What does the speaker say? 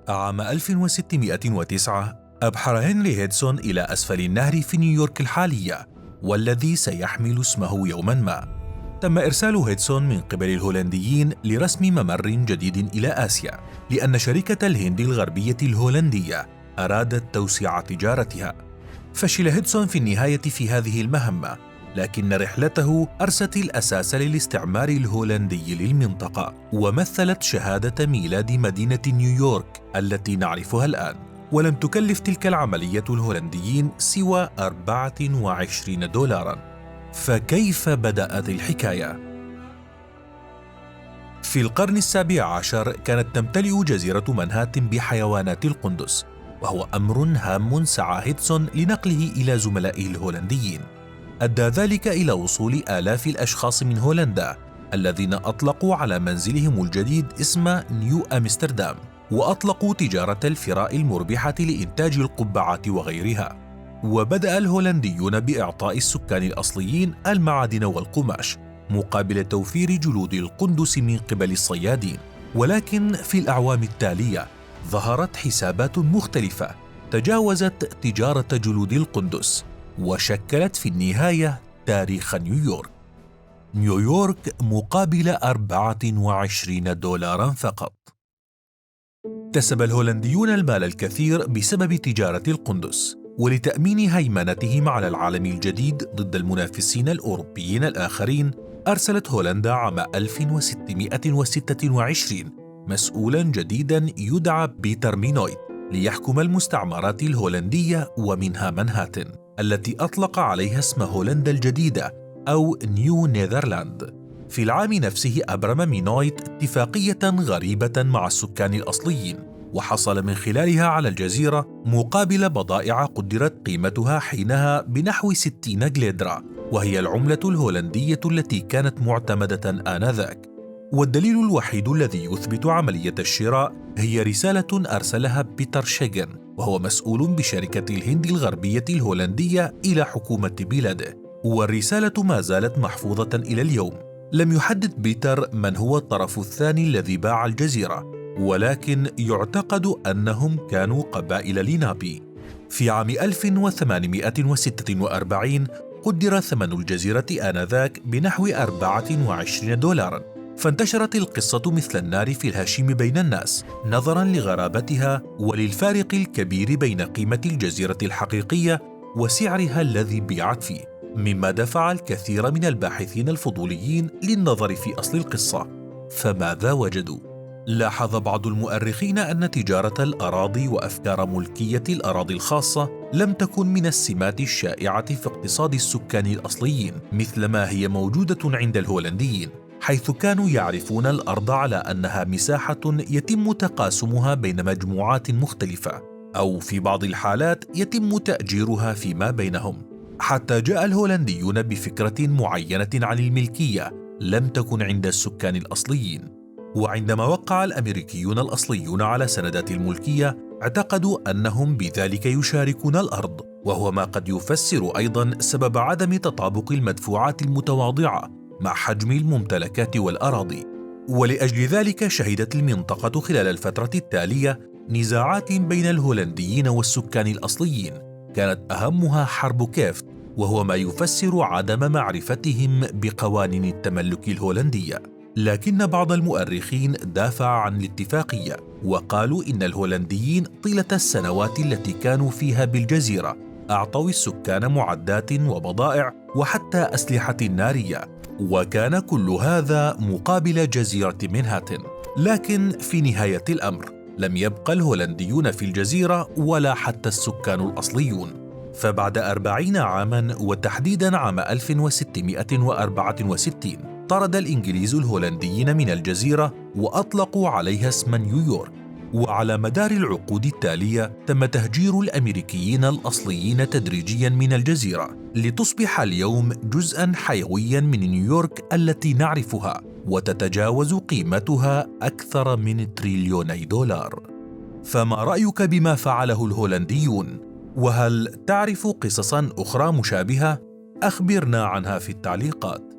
عام 1609 أبحر هنري هيدسون إلى أسفل النهر في نيويورك الحالية، والذي سيحمل اسمه يوماً ما. تم إرسال هيدسون من قبل الهولنديين لرسم ممر جديد إلى آسيا، لأن شركة الهند الغربية الهولندية أرادت توسيع تجارتها. فشل هيدسون في النهاية في هذه المهمة، لكن رحلته أرست الأساس للاستعمار الهولندي للمنطقة، ومثلت شهادة ميلاد مدينة نيويورك التي نعرفها الآن. ولم تكلف تلك العملية الهولنديين سوى $24. فكيف بدأت الحكاية؟ في القرن ال17 كانت تمتلئ جزيرة منهاتن بحيوانات القندس، وهو أمر هام سعى هيدسون لنقله إلى زملائه الهولنديين. أدى ذلك إلى وصول آلاف الأشخاص من هولندا، الذين أطلقوا على منزلهم الجديد اسم نيو أمستردام، وأطلقوا تجارة الفراء المربحة لإنتاج القبعات وغيرها. وبدأ الهولنديون بإعطاء السكان الأصليين المعادن والقماش مقابل توفير جلود القندس من قبل الصيادين. ولكن في الأعوام التالية ظهرت حسابات مختلفة تجاوزت تجارة جلود القندس، وشكلت في النهاية تاريخ نيويورك. نيويورك مقابل $24 فقط. اكتسب الهولنديون المال الكثير بسبب تجارة القندس، ولتأمين هيمنتهم على العالم الجديد ضد المنافسين الأوروبيين الآخرين، أرسلت هولندا عام 1626 مسؤولاً جديداً يدعى بيتر مينويت ليحكم المستعمرات الهولندية ومنها منهاتن، التي أطلق عليها اسم هولندا الجديدة أو نيو نيذرلاند. في العام نفسه أبرم مينويت اتفاقية غريبة مع السكان الأصليين، وحصل من خلالها على الجزيرة مقابل بضائع قدرت قيمتها حينها بنحو 60 غليدرا، وهي العملة الهولندية التي كانت معتمدة آنذاك. والدليل الوحيد الذي يثبت عملية الشراء هي رسالة أرسلها بيتر شيغن، وهو مسؤول بشركة الهند الغربية الهولندية إلى حكومة بلاده، والرسالة ما زالت محفوظة إلى اليوم. لم يحدد بيتر من هو الطرف الثاني الذي باع الجزيرة، ولكن يعتقد أنهم كانوا قبائل لينابي. في عام 1846 قدر ثمن الجزيرة آنذاك بنحو $24، فانتشرت القصة مثل النار في الهشيم بين الناس، نظراً لغرابتها وللفارق الكبير بين قيمة الجزيرة الحقيقية وسعرها الذي بيعت فيه، مما دفع الكثير من الباحثين الفضوليين للنظر في أصل القصة. فماذا وجدوا؟ لاحظ بعض المؤرخين أن تجارة الأراضي وأفكار ملكية الأراضي الخاصة لم تكن من السمات الشائعة في اقتصاد السكان الأصليين مثل ما هي موجودة عند الهولنديين، حيث كانوا يعرفون الأرض على أنها مساحة يتم تقاسمها بين مجموعات مختلفة، أو في بعض الحالات يتم تأجيرها فيما بينهم. حتى جاء الهولنديون بفكرة معينة عن الملكية لم تكن عند السكان الأصليين. وعندما وقع الأمريكيون الأصليون على سندات الملكية، اعتقدوا أنهم بذلك يشاركون الأرض، وهو ما قد يفسر أيضاً سبب عدم تطابق المدفوعات المتواضعة مع حجم الممتلكات والأراضي. ولأجل ذلك شهدت المنطقة خلال الفترة التالية نزاعات بين الهولنديين والسكان الأصليين، كانت أهمها حرب كيفت، وهو ما يفسر عدم معرفتهم بقوانين التملك الهولندية. لكن بعض المؤرخين دافع عن الاتفاقية، وقالوا إن الهولنديين طيلة السنوات التي كانوا فيها بالجزيرة أعطوا السكان معدات وبضائع وحتى أسلحة نارية، وكان كل هذا مقابل جزيرة منهاتن. لكن في نهاية الأمر لم يبقى الهولنديون في الجزيرة ولا حتى السكان الأصليون. فبعد 40 عاماً، وتحديداً عام 1664، طرد الإنجليز الهولنديين من الجزيرة وأطلقوا عليها اسم نيويورك. وعلى مدار العقود التالية تم تهجير الأمريكيين الأصليين تدريجياً من الجزيرة، لتصبح اليوم جزءاً حيوياً من نيويورك التي نعرفها، وتتجاوز قيمتها أكثر من $1,000,000,000. فما رأيك بما فعله الهولنديون؟ وهل تعرف قصصاً أخرى مشابهة؟ أخبرنا عنها في التعليقات.